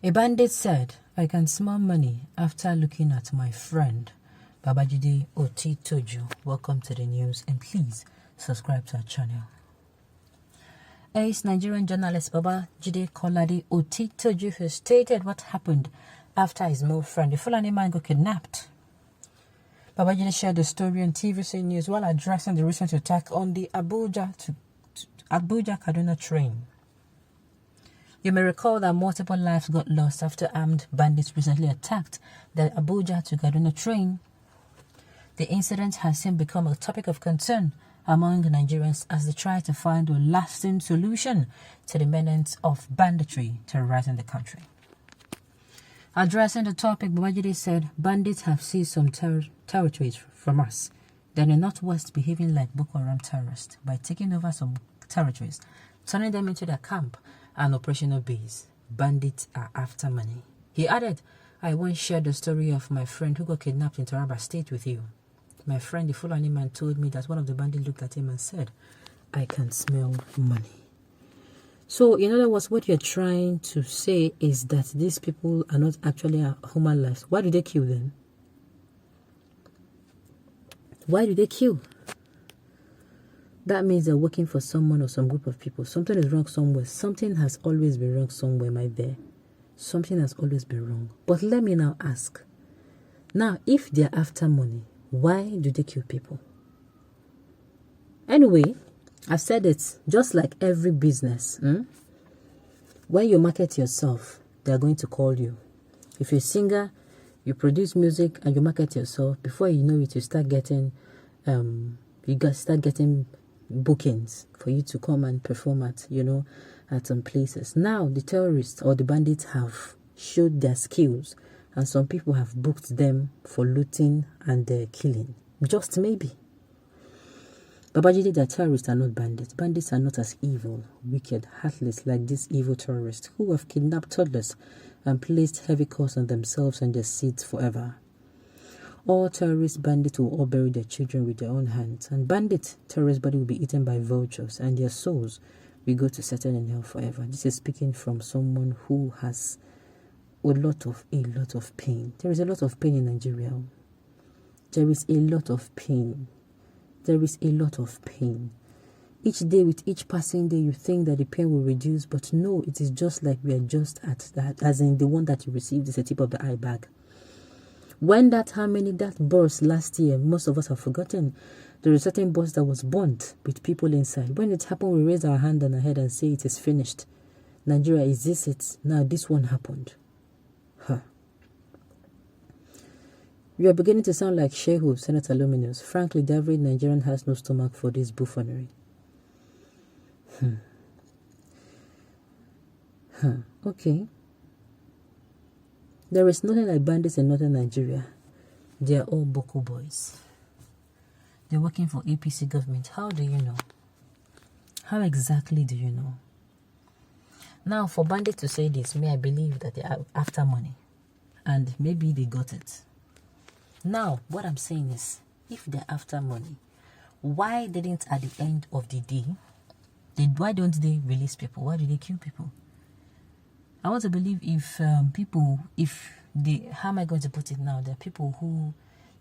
A bandit said, "I can smell money after looking at my friend." Babajide Otitoju, welcome to the news, and please subscribe to our channel. Ace Nigerian journalist Babajide Kolade Otitoju has stated what happened after his male friend, the Fulani man, got kidnapped. Babajide shared the story on TVC News while addressing the recent attack on the Abuja Kaduna train. You may recall that multiple lives got lost after armed bandits recently attacked the Abuja to Kaduna train. The incident has since become a topic of concern among Nigerians as they try to find a lasting solution to the menace of banditry terrorizing the country. Addressing the topic, Babajide said, "Bandits have seized some territories from us. They're in the northwest behaving like Boko Haram terrorists by taking over some territories, turning them into their camp and operational base. Bandits are after money." He added, "I once shared the story of my friend who got kidnapped in Taraba State with you. My friend, the Fulani man, told me that one of the bandits looked at him and said, 'I can smell money.'" So, in other words, what you're trying to say is that these people are not actually human lives. Why do they kill them? Why do they kill? That means they're working for someone or some group of people. Something is wrong somewhere. Something has always been wrong somewhere, my dear. Something has always been wrong. But let me now ask. Now, if they're after money, why do they kill people? Anyway, I've said it, just like every business. When you market yourself, they're going to call you. If you're a singer, you produce music and you market yourself, before you know it, you start getting bookings for you to come and perform at some places. Now the terrorists or the bandits have showed their skills, and some people have booked them for looting and killing. Just maybe. Babajide, the terrorists are not bandits. Bandits are not as evil, wicked, heartless like these evil terrorists who have kidnapped toddlers and placed heavy costs on themselves and their seeds forever. All terrorist bandits will all bury their children with their own hands, and bandit terrorist body will be eaten by vultures, and their souls will go to Satan in hell forever. This is speaking from someone who has a lot of pain. There is a lot of pain in Nigeria. There is a lot of pain. There is a lot of pain. Each day, with each passing day, you think that the pain will reduce, but no, it is just like we are just at that, as in the one that you received is a tip of the eye bag. When that burst last year, most of us have forgotten. There is a certain bus that was burnt with people inside. When it happened, we raise our hand on our head and say it is finished. Nigeria, is this it? Now this one happened. You are beginning to sound like Shehu, Senator Luminous. Frankly, the average Nigerian has no stomach for this buffoonery. Okay. There is nothing like bandits in northern Nigeria. They are all Boko boys. They're working for APC government. How do you know? How exactly do you know? Now, for bandits to say this, I believe that they are after money. And maybe they got it. Now, what I'm saying is, if they're after money, why didn't at the end of the day, why don't they release people? Why do they kill people? I want to believe how am I going to put it now? There are people who,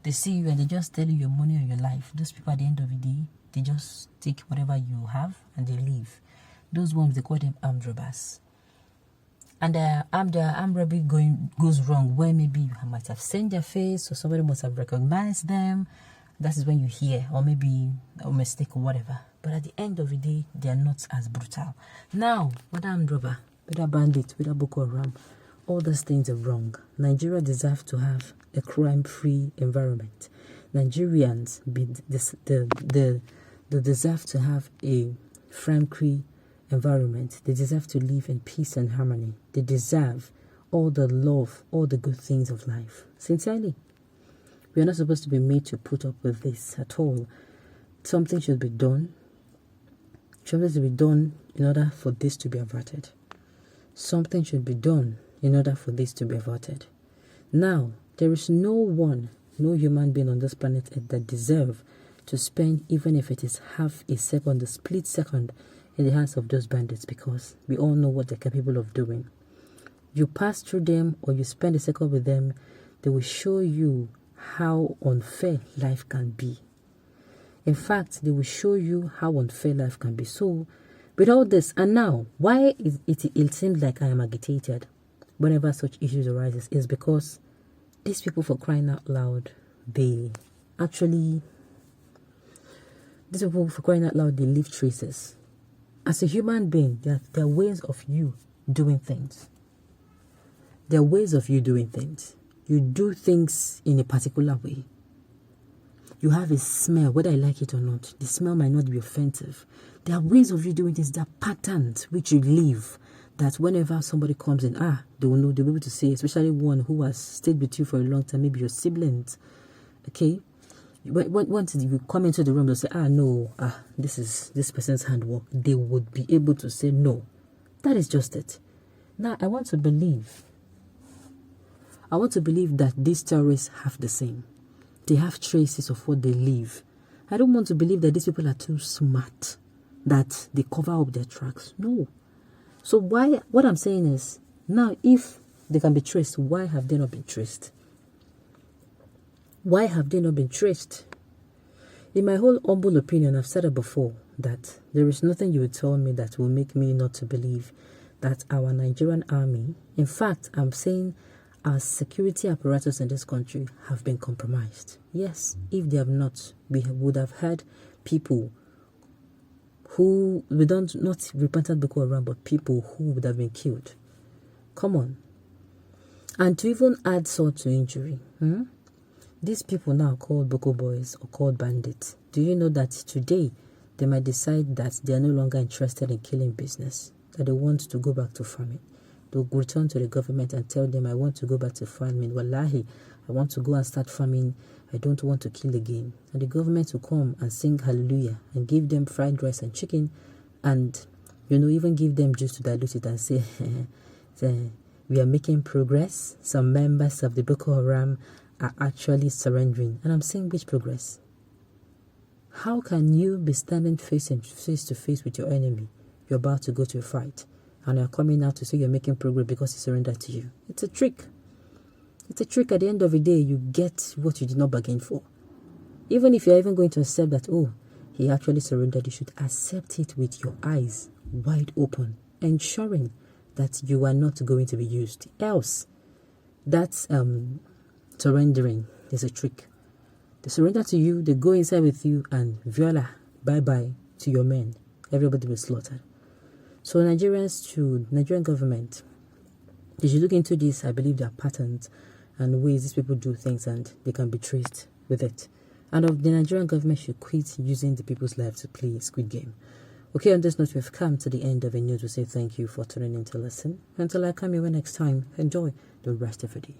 they see you and they just tell you your money or your life. Those people at the end of the day, they just take whatever you have and they leave. Those ones, they call them armed robbers. And the armed robbery goes wrong where maybe you might have seen their face or somebody must have recognized them. That is when you hear, or maybe a mistake or whatever. But at the end of the day, they are not as brutal. Now, whether armed robber, whether bandit, whether Boko Haram, all those things are wrong. Nigeria deserves to have a crime-free environment. Nigerians they deserve to have a crime-free environment. They deserve to live in peace and harmony. They deserve all the love, all the good things of life. Sincerely, we are not supposed to be made to put up with this at all. Something should be done. Something should be done in order for this to be averted. Something should be done in order for this to be averted. Now, there is no human being on this planet that deserve to spend, even if it is half a second, a split second, in the hands of those bandits, because we all know what they're capable of doing. you pass through them or you spend a second with them, they will show you how unfair life can be. In fact, they will show you how unfair life can be. So, with all this, and now, why it seems like I am agitated whenever such issues arises is because these people, for crying out loud, these people, for crying out loud, they leave traces. As a human being, there are ways of you doing things. There are ways of you doing things. You do things in a particular way. You have a smell, whether I like it or not. The smell might not be offensive. There are ways of you doing things. There are patterns which you leave that whenever somebody comes in, they will know, they'll be able to say, especially one who has stayed with you for a long time, maybe your siblings, okay? Once you come into the room, they'll say, this is this person's handwork. They would be able to say, no, that is just it. Now, I want to believe that these terrorists have the same. They have traces of what they leave. I don't want to believe that these people are too smart, that they cover up their tracks. No. So what I'm saying is, now if they can be traced, why have they not been traced? Why have they not been traced? In my whole humble opinion, I've said it before, that there is nothing you will tell me that will make me not to believe that our Nigerian army, in fact, I'm saying our security apparatus in this country have been compromised. Yes, if they have not, we would have had people who, not repentant Boko Haram, but people who would have been killed. Come on. And to even add salt to injury, these people now called Boko Boys or called bandits, do you know that today they might decide that they are no longer interested in killing business, that they want to go back to farming? They'll return to the government and tell them, I want to go back to farming. Wallahi, I want to go and start farming. I don't want to kill again. And the government will come and sing hallelujah and give them fried rice and chicken and, even give them juice to dilute it and say, we are making progress. Some members of the Boko Haram are actually surrendering. And I'm saying, which progress? How can you be standing face to face with your enemy? You're about to go to a fight. And you're coming out to say you're making progress because he surrendered to you. It's a trick. It's a trick. At the end of the day, you get what you did not bargain for. Even if you're even going to accept that, he actually surrendered, you should accept it with your eyes wide open, ensuring that you are not going to be used. Else, that's surrendering is a trick. They surrender to you, they go inside with you, and voila, bye-bye to your men. Everybody will slaughter. So Nigerian government, they should look into this. I believe there are patterns and ways these people do things and they can be traced with it. And the Nigerian government should quit using the people's lives to play a squid game. Okay, on this note, we've come to the end of the news. We say thank you for tuning in to listen. Until I come here next time, enjoy the rest of the day.